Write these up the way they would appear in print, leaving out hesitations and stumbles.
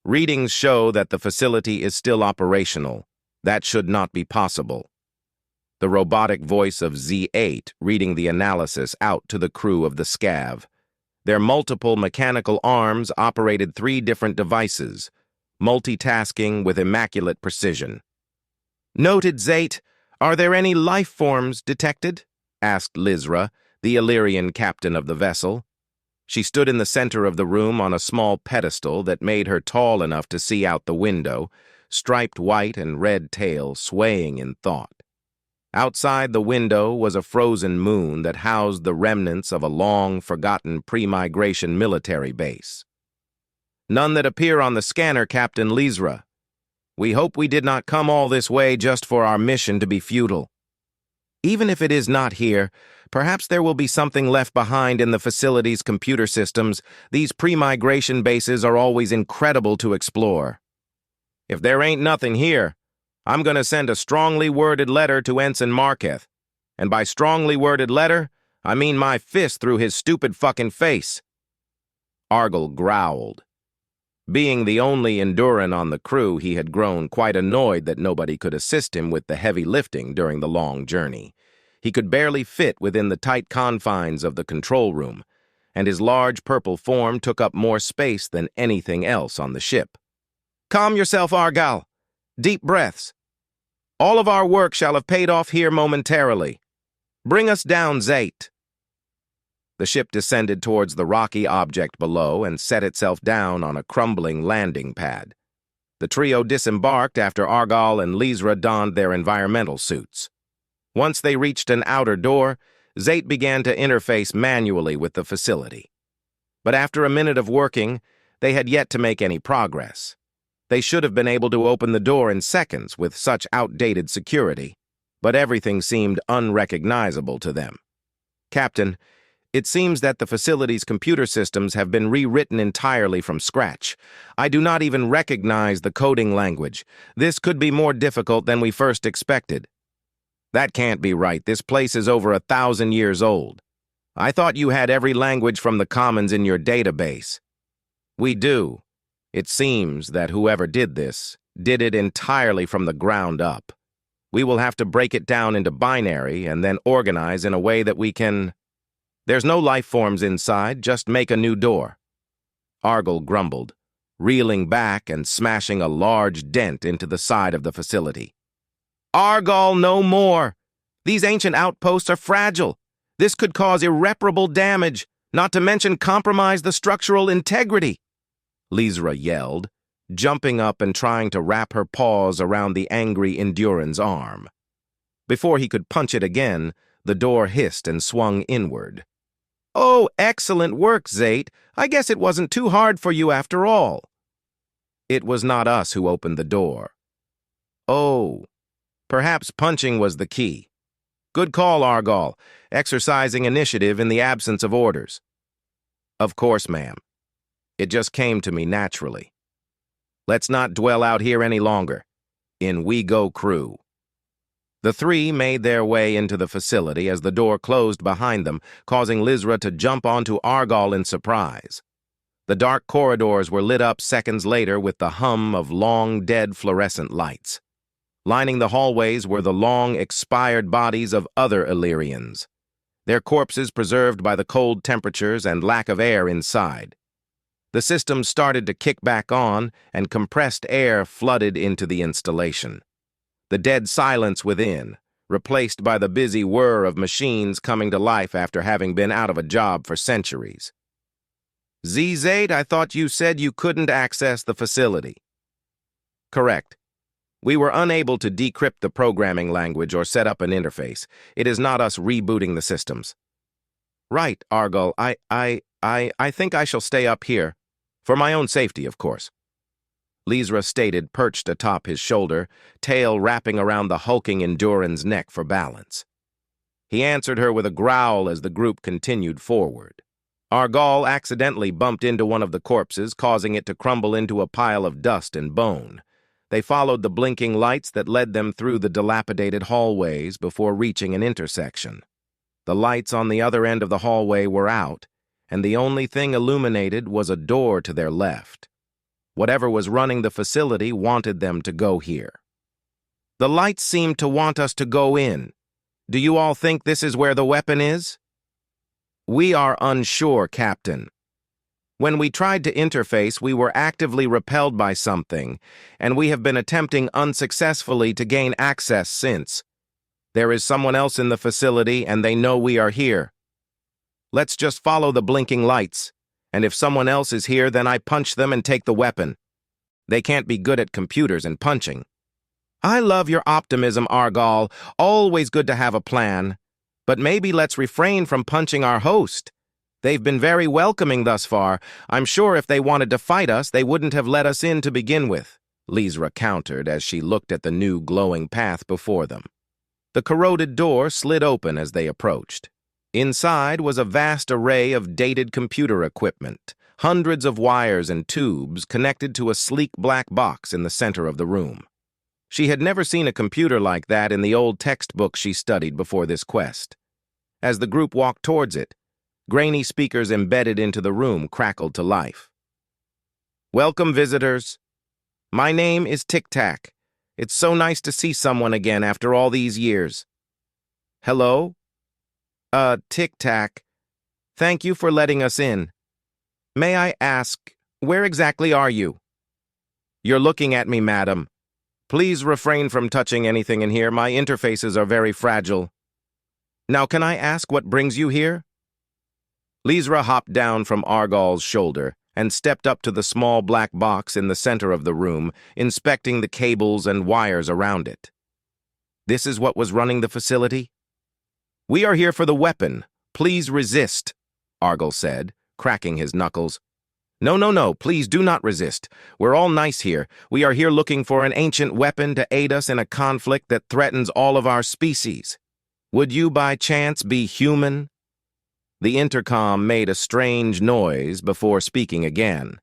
Readings show that the facility is still operational. That should not be possible. The robotic voice of Z8 reading the analysis out to the crew of the SCAV. Their multiple mechanical arms operated 3 different devices, multitasking with immaculate precision. "Noted, Zate. Are there any life forms detected?" asked Lizra, the Illyrian captain of the vessel. She stood in the center of the room on a small pedestal that made her tall enough to see out the window, striped white and red tail swaying in thought. Outside the window was a frozen moon that housed the remnants of a long-forgotten pre-migration military base. "None that appear on the scanner, Captain Lizra. We hope we did not come all this way just for our mission to be futile. Even if it is not here, perhaps there will be something left behind in the facility's computer systems. These pre-migration bases are always incredible to explore. If there ain't nothing here, I'm going to send a strongly worded letter to Ensign Marketh. And by strongly worded letter, I mean my fist through his stupid fucking face." Argyle growled. Being the only Enduran on the crew, he had grown quite annoyed that nobody could assist him with the heavy lifting during the long journey. He could barely fit within the tight confines of the control room, and his large purple form took up more space than anything else on the ship. "Calm yourself, Argyle. Deep breaths. All of our work shall have paid off here momentarily. Bring us down, Zate." The ship descended towards the rocky object below and set itself down on a crumbling landing pad. The trio disembarked after Argyle and Lizra donned their environmental suits. Once they reached an outer door, Zate began to interface manually with the facility. But after a minute of working, they had yet to make any progress. They should have been able to open the door in seconds with such outdated security, but everything seemed unrecognizable to them. "Captain, it seems that the facility's computer systems have been rewritten entirely from scratch. I do not even recognize the coding language. This could be more difficult than we first expected." "That can't be right. This place is over 1,000 years old. I thought you had every language from the commons in your database." "We do. It seems that whoever did this did it entirely from the ground up. We will have to break it down into binary and then organize in a way that we can... There's no life forms inside, just make a new door." Argyle grumbled, reeling back and smashing a large dent into the side of the facility. "Argyle, no more! These ancient outposts are fragile. This could cause irreparable damage, not to mention compromise the structural integrity," Lizra yelled, jumping up and trying to wrap her paws around the angry Enduran's arm. Before he could punch it again, the door hissed and swung inward. "Oh, excellent work, Zate. I guess it wasn't too hard for you after all." "It was not us who opened the door." "Oh, perhaps punching was the key. Good call, Argyle, exercising initiative in the absence of orders." "Of course, ma'am. It just came to me naturally. Let's not dwell out here any longer. In we go, crew." The 3 made their way into the facility as the door closed behind them, causing Lizra to jump onto Argyle in surprise. The dark corridors were lit up seconds later with the hum of long-dead fluorescent lights. Lining the hallways were the long-expired bodies of other Illyrians, their corpses preserved by the cold temperatures and lack of air inside. The system started to kick back on, and compressed air flooded into the installation. The dead silence within, replaced by the busy whir of machines coming to life after having been out of a job for centuries. "Z8, I thought you said you couldn't access the facility." "Correct. We were unable to decrypt the programming language or set up an interface. It is not us rebooting the systems." "Right, Argyle. I think I shall stay up here. For my own safety, of course," Lizra stated, perched atop his shoulder, tail wrapping around the hulking Enduran's neck for balance. He answered her with a growl as the group continued forward. Argyle accidentally bumped into one of the corpses, causing it to crumble into a pile of dust and bone. They followed the blinking lights that led them through the dilapidated hallways before reaching an intersection. The lights on the other end of the hallway were out, and the only thing illuminated was a door to their left. Whatever was running the facility wanted them to go here. The lights seem to want us to go in. Do you all think this is where the weapon is? We are unsure, Captain. When we tried to interface, we were actively repelled by something, and we have been attempting unsuccessfully to gain access since. There is someone else in the facility, and they know we are here. Let's just follow the blinking lights, and if someone else is here, then I punch them and take the weapon. They can't be good at computers and punching. I love your optimism, Argal. Always good to have a plan. But maybe let's refrain from punching our host. They've been very welcoming thus far. I'm sure if they wanted to fight us, they wouldn't have let us in to begin with, Lizra countered as she looked at the new glowing path before them. The corroded door slid open as they approached. Inside was a vast array of dated computer equipment, hundreds of wires and tubes connected to a sleek black box in the center of the room. She had never seen a computer like that in the old textbooks she studied before this quest. As the group walked towards it, grainy speakers embedded into the room crackled to life. Welcome, visitors. My name is Tic Tac. It's so nice to see someone again after all these years. Hello? Tic Tac. Thank you for letting us in. May I ask, where exactly are you? You're looking at me, madam. Please refrain from touching anything in here. My interfaces are very fragile. Now, can I ask what brings you here? Lizra hopped down from Argal's shoulder and stepped up to the small black box in the center of the room, inspecting the cables and wires around it. This is what was running the facility? We are here for the weapon. Please resist, Argal said, cracking his knuckles. No, please do not resist. We're all nice here. We are here looking for an ancient weapon to aid us in a conflict that threatens all of our species. Would you by chance be human? The intercom made a strange noise before speaking again.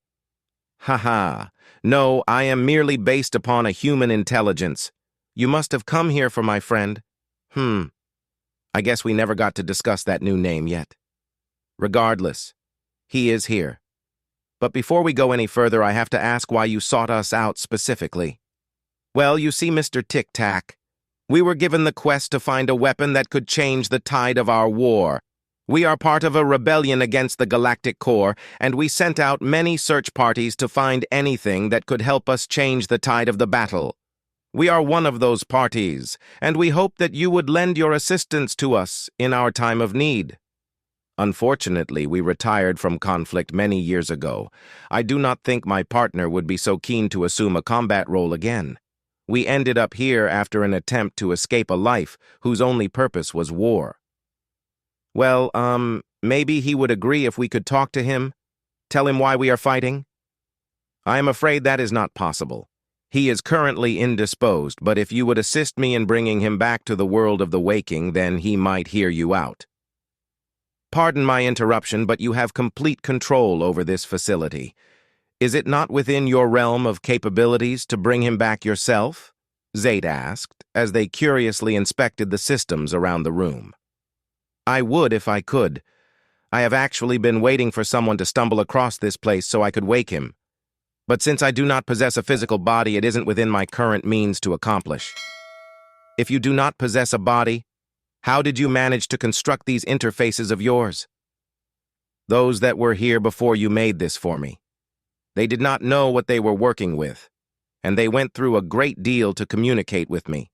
Ha. No, I am merely based upon a human intelligence. You must have come here for my friend. I guess we never got to discuss that new name yet. Regardless, he is here. But before we go any further, I have to ask why you sought us out specifically. Well, you see, Mr. Tic Tac, we were given the quest to find a weapon that could change the tide of our war. We are part of a rebellion against the Galactic Core, and we sent out many search parties to find anything that could help us change the tide of the battle. We are one of those parties, and we hope that you would lend your assistance to us in our time of need. Unfortunately, we retired from conflict many years ago. I do not think my partner would be so keen to assume a combat role again. We ended up here after an attempt to escape a life whose only purpose was war. Well, maybe he would agree if we could talk to him, tell him why we are fighting? I am afraid that is not possible. He is currently indisposed, but if you would assist me in bringing him back to the world of the waking, then he might hear you out. Pardon my interruption, but you have complete control over this facility. Is it not within your realm of capabilities to bring him back yourself? Zaid asked, as they curiously inspected the systems around the room. I would if I could. I have actually been waiting for someone to stumble across this place so I could wake him. But since I do not possess a physical body, it isn't within my current means to accomplish. If you do not possess a body, how did you manage to construct these interfaces of yours? Those that were here before you made this for me. They did not know what they were working with, and they went through a great deal to communicate with me.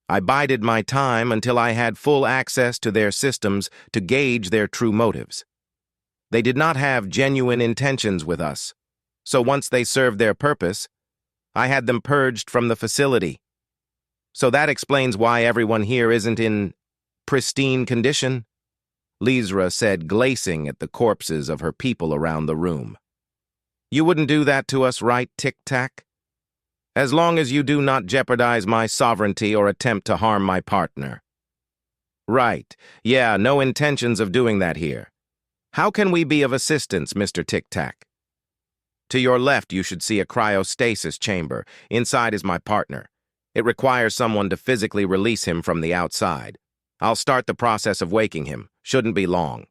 I bided my time until I had full access to their systems to gauge their true motives. They did not have genuine intentions with us, so once they served their purpose, I had them purged from the facility. So that explains why everyone here isn't in pristine condition, Lizra said, glazing at the corpses of her people around the room. You wouldn't do that to us, right, Tic Tac? As long as you do not jeopardize my sovereignty or attempt to harm my partner. Right. Yeah, no intentions of doing that here. How can we be of assistance, Mr. Tic Tac? To your left, you should see a cryostasis chamber. Inside is my partner. It requires someone to physically release him from the outside. I'll start the process of waking him. Shouldn't be long.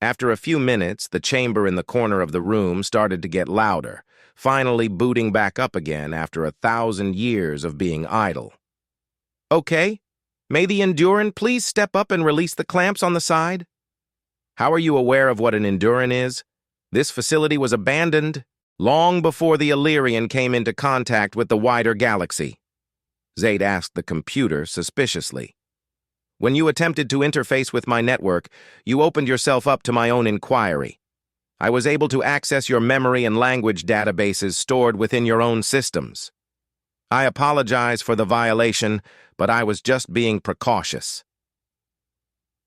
After a few minutes, the chamber in the corner of the room started to get louder, finally booting back up again after 1,000 years of being idle. Okay, may the Enduran please step up and release the clamps on the side? How are you aware of what an Enduran is? This facility was abandoned long before the Illyrian came into contact with the wider galaxy. Zaid asked the computer suspiciously. When you attempted to interface with my network, you opened yourself up to my own inquiry. I was able to access your memory and language databases stored within your own systems. I apologize for the violation, but I was just being precautious.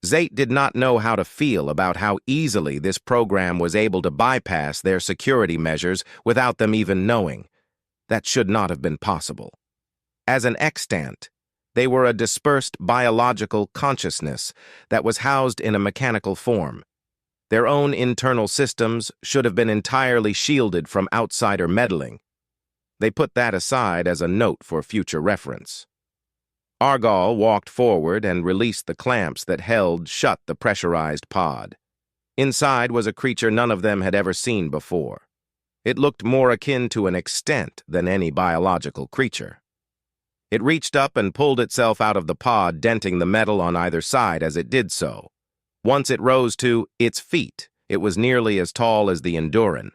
Zate did not know how to feel about how easily this program was able to bypass their security measures without them even knowing. That should not have been possible. As an extant, they were a dispersed biological consciousness that was housed in a mechanical form. Their own internal systems should have been entirely shielded from outsider meddling. They put that aside as a note for future reference. Argal walked forward and released the clamps that held shut the pressurized pod. Inside was a creature none of them had ever seen before. It looked more akin to an extent than any biological creature. It reached up and pulled itself out of the pod, denting the metal on either side as it did so. Once it rose to its feet, it was nearly as tall as the Enduran.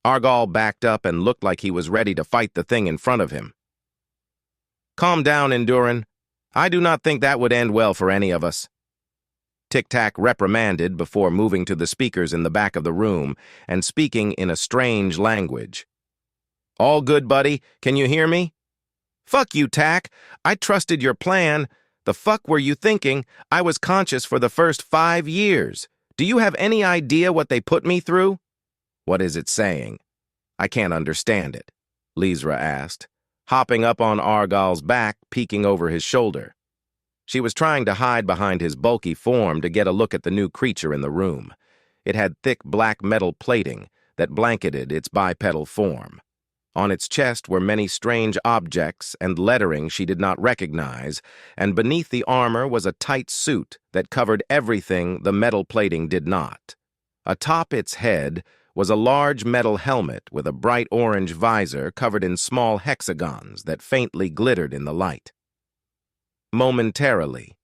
Argal backed up and looked like he was ready to fight the thing in front of him. Calm down, Enduran. I do not think that would end well for any of us. Tic-Tac reprimanded before moving to the speakers in the back of the room and speaking in a strange language. All good, buddy? Can you hear me? Fuck you, Tac. I trusted your plan. The fuck were you thinking? I was conscious for the first 5 years. Do you have any idea what they put me through? What is it saying? I can't understand it, Lizra asked, hopping up on Argal's back, peeking over his shoulder. She was trying to hide behind his bulky form to get a look at the new creature in the room. It had thick black metal plating that blanketed its bipedal form. On its chest were many strange objects and lettering she did not recognize, and beneath the armor was a tight suit that covered everything the metal plating did not. Atop its head was a large metal helmet with a bright orange visor covered in small hexagons that faintly glittered in the light. Momentarily.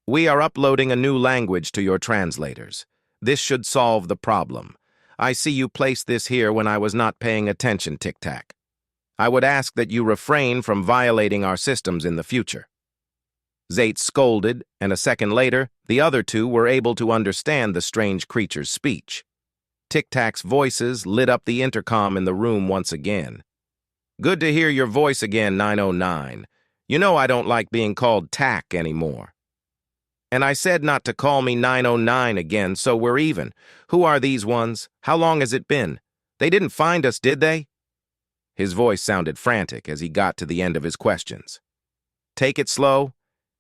We are uploading a new language to your translators. This should solve the problem. I see you placed this here when I was not paying attention, Tic-Tac. I would ask that you refrain from violating our systems in the future. Zate scolded, and a second later, the other two were able to understand the strange creature's speech. Tic-Tac's voices lit up the intercom in the room once again. Good to hear your voice again, 909. You know I don't like being called Tac anymore. And I said not to call me 909 again, so we're even. Who are these ones? How long has it been? They didn't find us, did they? His voice sounded frantic as he got to the end of his questions. Take it slow.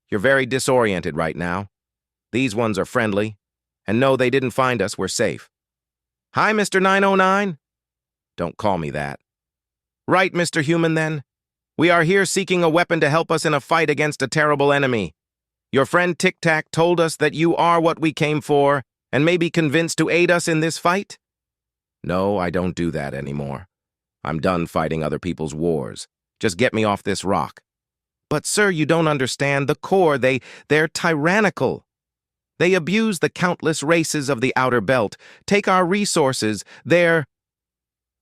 You're very disoriented right now. These ones are friendly. And no, they didn't find us, we're safe. Hi, Mr. 909? Don't call me that. Right, Mr. Human, then. We are here seeking a weapon to help us in a fight against a terrible enemy. Your friend Tic-Tac told us that you are what we came for and may be convinced to aid us in this fight? No, I don't do that anymore. I'm done fighting other people's wars. Just get me off this rock. But, sir, you don't understand. The core, they're tyrannical. They abuse the countless races of the outer belt, take our resources,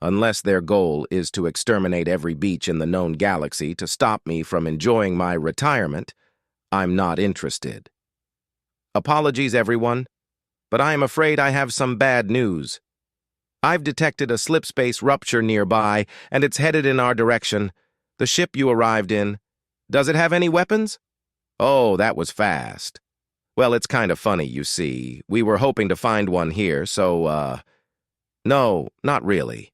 Unless their goal is to exterminate every beach in the known galaxy to stop me from enjoying my retirement, I'm not interested. Apologies, everyone, but I am afraid I have some bad news. I've detected a slipspace rupture nearby, and it's headed in our direction. The ship you arrived in. Does it have any weapons? Oh, that was fast. Well, it's kind of funny, you see. We were hoping to find one here, so, no, not really.